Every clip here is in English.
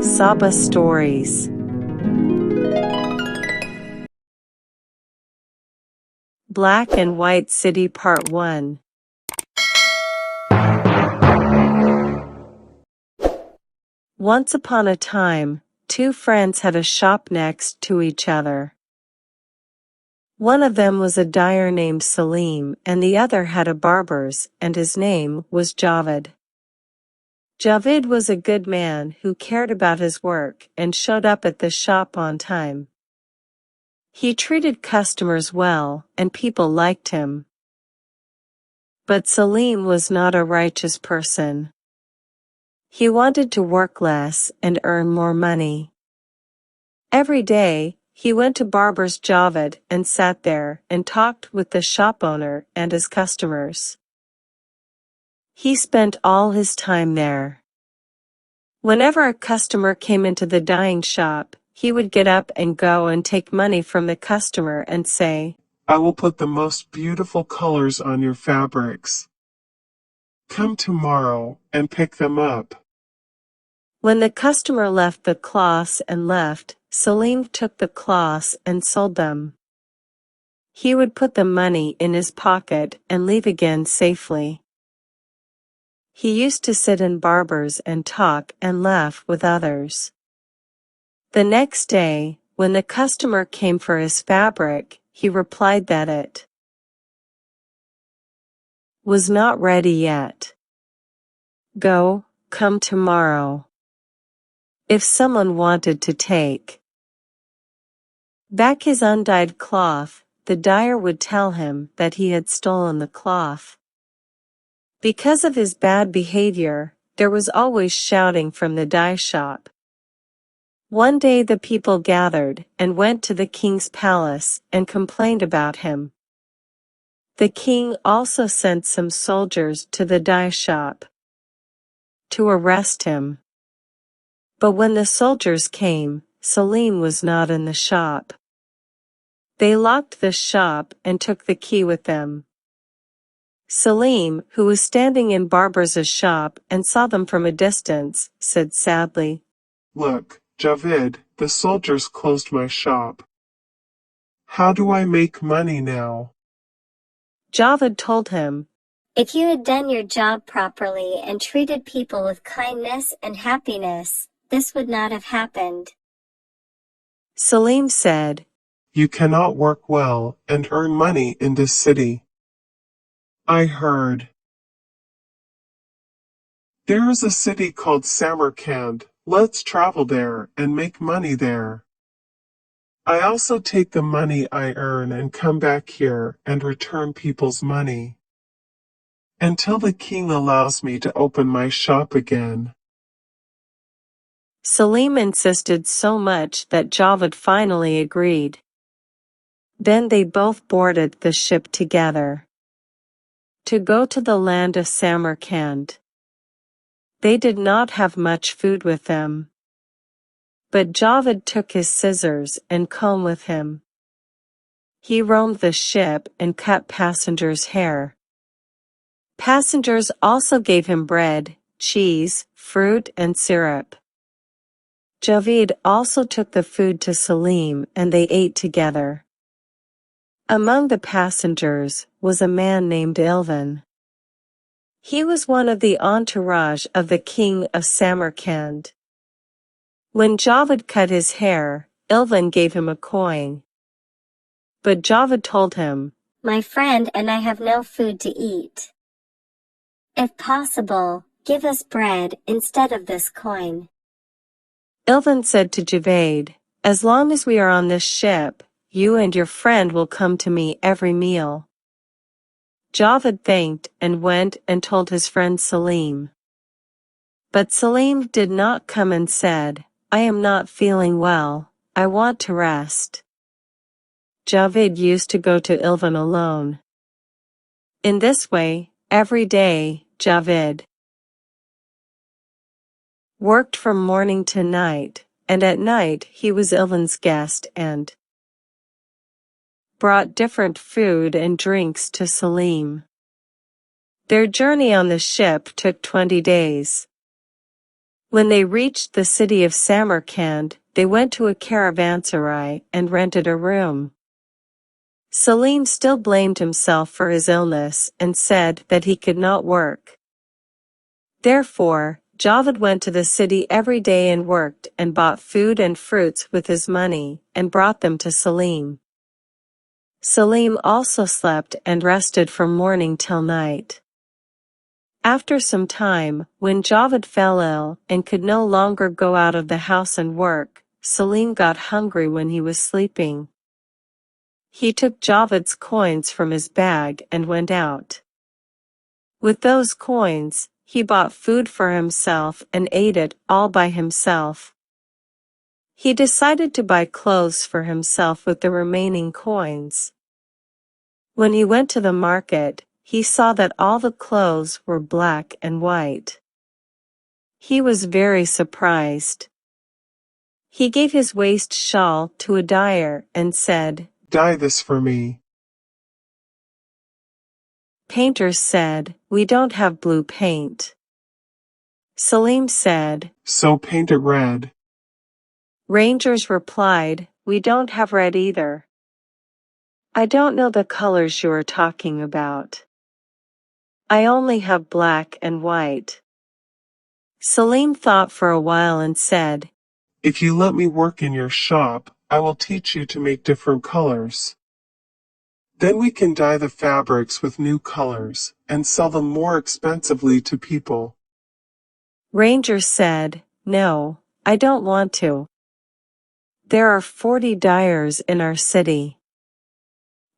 Saba Stories. Black and White City Part 1. Once upon a time, two friends had a shop next to each other. One of them was a dyer named Salim, and the other had a barber's, and his name was Javed. Javed was a good man who cared about his work and showed up at the shop on time. He treated customers well, and people liked him. But Salim was not a righteous person. He wanted to work less and earn more money. Every day, he went to Barber's Javed and sat there and talked with the shop owner and his customers. He spent all his time there. Whenever a customer came into the dyeing shop, he would get up and go and take money from the customer and say, "I will put the most beautiful colors on your fabrics. Come tomorrow and pick them up." When the customer left the cloths and left, Salim took the cloths and sold them. He would put the money in his pocket and leave again safely. He used to sit in Barber's and talk and laugh with others. The next day, when the customer came for his fabric, he replied that it was not ready yet. Come tomorrow. If someone wanted to take back his undyed cloth, the dyer would tell him that he had stolen the cloth. Because of his bad behavior, there was always shouting from the dye shop. One day the people gathered and went to the king's palace and complained about him. The king also sent some soldiers to the dye shop to arrest him. But when the soldiers came, Salim was not in the shop. They locked the shop and took the key with them. Salim, who was standing in Barber's shop and saw them from a distance, said sadly, "Look, Javed, the soldiers closed my shop. How do I make money now?" Javed told him, "If you had done your job properly and treated people with kindness and happiness, this would not have happened." Salim said, "You cannot work well and earn money in this city. I heard there is a city called Samarkand. Let's travel there and make money there. I also take the money I earn and come back here and return people's money until the king allows me to open my shop again." Salim insisted so much that Javed finally agreed. Then they both boarded the ship together to go to the land of Samarkand. They did not have much food with them, but Javed took his scissors and comb with him. He roamed the ship and cut passengers' hair. Passengers also gave him bread, cheese, fruit, and syrup. Javed also took the food to Salim and they ate together. Among the passengers was a man named Ilvan. He was one of the entourage of the king of Samarkand. When Javed cut his hair, Ilvan gave him a coin. But Javed told him, "My friend and I have no food to eat. If possible, give us bread instead of this coin." Ilvan said to Javed, "As long as we are on this ship, you and your friend will come to me every meal." Javed thanked and went and told his friend Salim. But Salim did not come and said, "I am not feeling well, I want to rest." Javed used to go to Ilvan alone. In this way, every day, Javed worked from morning to night, and at night he was Ilvan's guest and brought different food and drinks to Salim. Their journey on the ship took 20 days. When they reached the city of Samarkand, they went to a caravanserai and rented a room. Salim still blamed himself for his illness and said that he could not work. Therefore, Javed went to the city every day and worked and bought food and fruits with his money and brought them to Salim. Salim also slept and rested from morning till night. After some time, when Javed fell ill and could no longer go out of the house and work, Salim got hungry when he was sleeping. He took Javed's coins from his bag and went out. With those coins, he bought food for himself and ate it all by himself. He decided to buy clothes for himself with the remaining coins. When he went to the market, he saw that all the clothes were black and white. He was very surprised. He gave his waist shawl to a dyer and said, "Dye this for me." Painters said, "We don't have blue paint." Salim said, "So paint it red." Rangers replied, "We don't have red either." "I don't know the colors you are talking about. I only have black and white." Salim thought for a while and said, "If you let me work in your shop, I will teach you to make different colors. Then we can dye the fabrics with new colors and sell them more expensively to people." Ranger said, "No, I don't want to. There are 40 dyers in our city.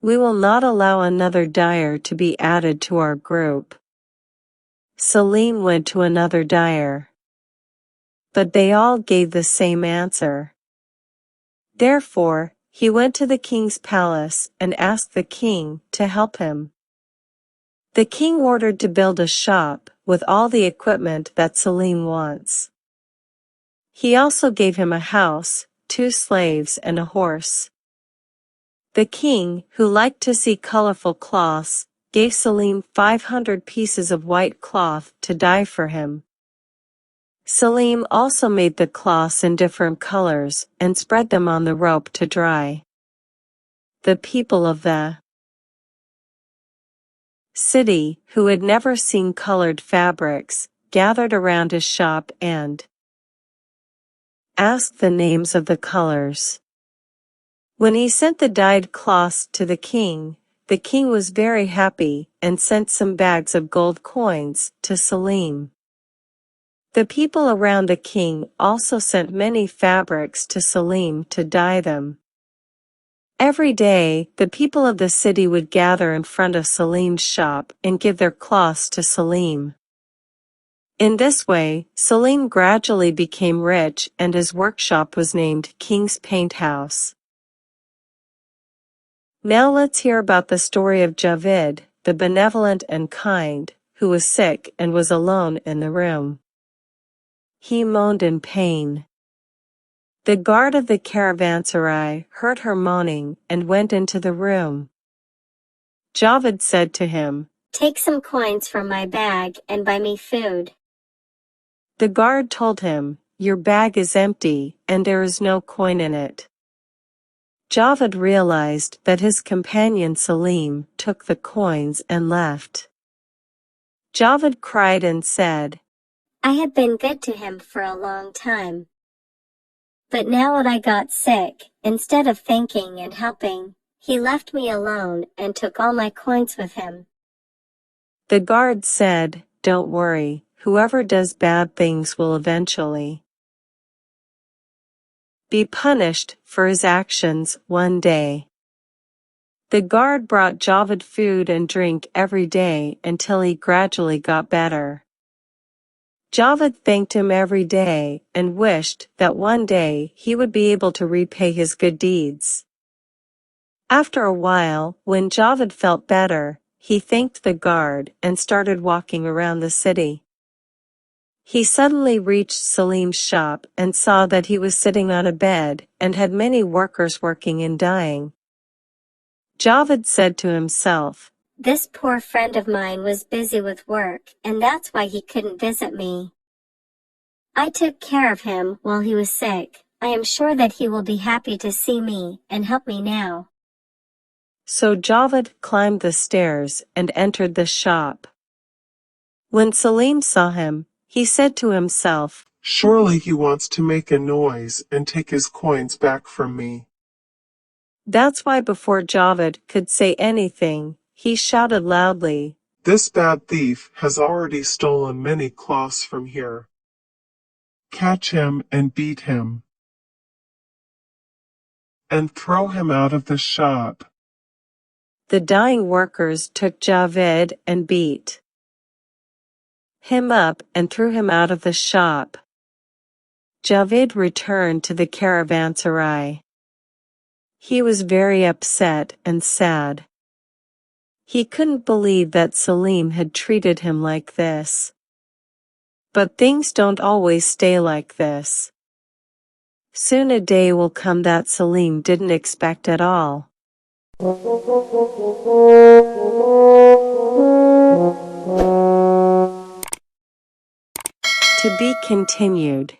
We will not allow another dyer to be added to our group." Salim went to another dyer. But they all gave the same answer. Therefore, he went to the king's palace and asked the king to help him. The king ordered to build a shop with all the equipment that Salim wants. He also gave him a house, 2 slaves and a horse. The king, who liked to see colorful cloths, gave Salim 500 pieces of white cloth to dye for him. Salim also made the cloths in different colors and spread them on the rope to dry. The people of the city, who had never seen colored fabrics, gathered around his shop and asked the names of the colors. When he sent the dyed cloths to the king was very happy and sent some bags of gold coins to Salim. The people around the king also sent many fabrics to Salim to dye them. Every day, the people of the city would gather in front of Salim's shop and give their cloths to Salim. In this way, Salim gradually became rich and his workshop was named King's Paint House. Now let's hear about the story of Javed, the benevolent and kind, who was sick and was alone in the room. He moaned in pain. The guard of the caravanserai heard her moaning and went into the room. Javed said to him, "Take some coins from my bag and buy me food." The guard told him, "Your bag is empty and there is no coin in it." Javed realized that his companion Salim took the coins and left. Javed cried and said, "I had been good to him for a long time. But now that I got sick, instead of thanking and helping, he left me alone and took all my coins with him." The guard said, "Don't worry, whoever does bad things will eventually be punished for his actions one day." The guard brought Javed food and drink every day until he gradually got better. Javed thanked him every day and wished that one day he would be able to repay his good deeds. After a while, when Javed felt better, he thanked the guard and started walking around the city. He suddenly reached Salim's shop and saw that he was sitting on a bed and had many workers working and dyeing. Javed said to himself, "This poor friend of mine was busy with work, and that's why he couldn't visit me. I took care of him while he was sick. I am sure that he will be happy to see me and help me now. So Javed climbed the stairs and entered the shop. When Salim saw him, he said to himself, Surely he wants to make a noise and take his coins back from me. That's why before Javed could say anything, he shouted loudly, This bad thief has already stolen many cloths from here. Catch him and beat him. And throw him out of the shop. The dying workers took Javed and beat him up and threw him out of the shop. Javed returned to the caravanserai. He was very upset and sad. He couldn't believe that Salim had treated him like this. But things don't always stay like this. Soon a day will come that Salim didn't expect at all. To be continued.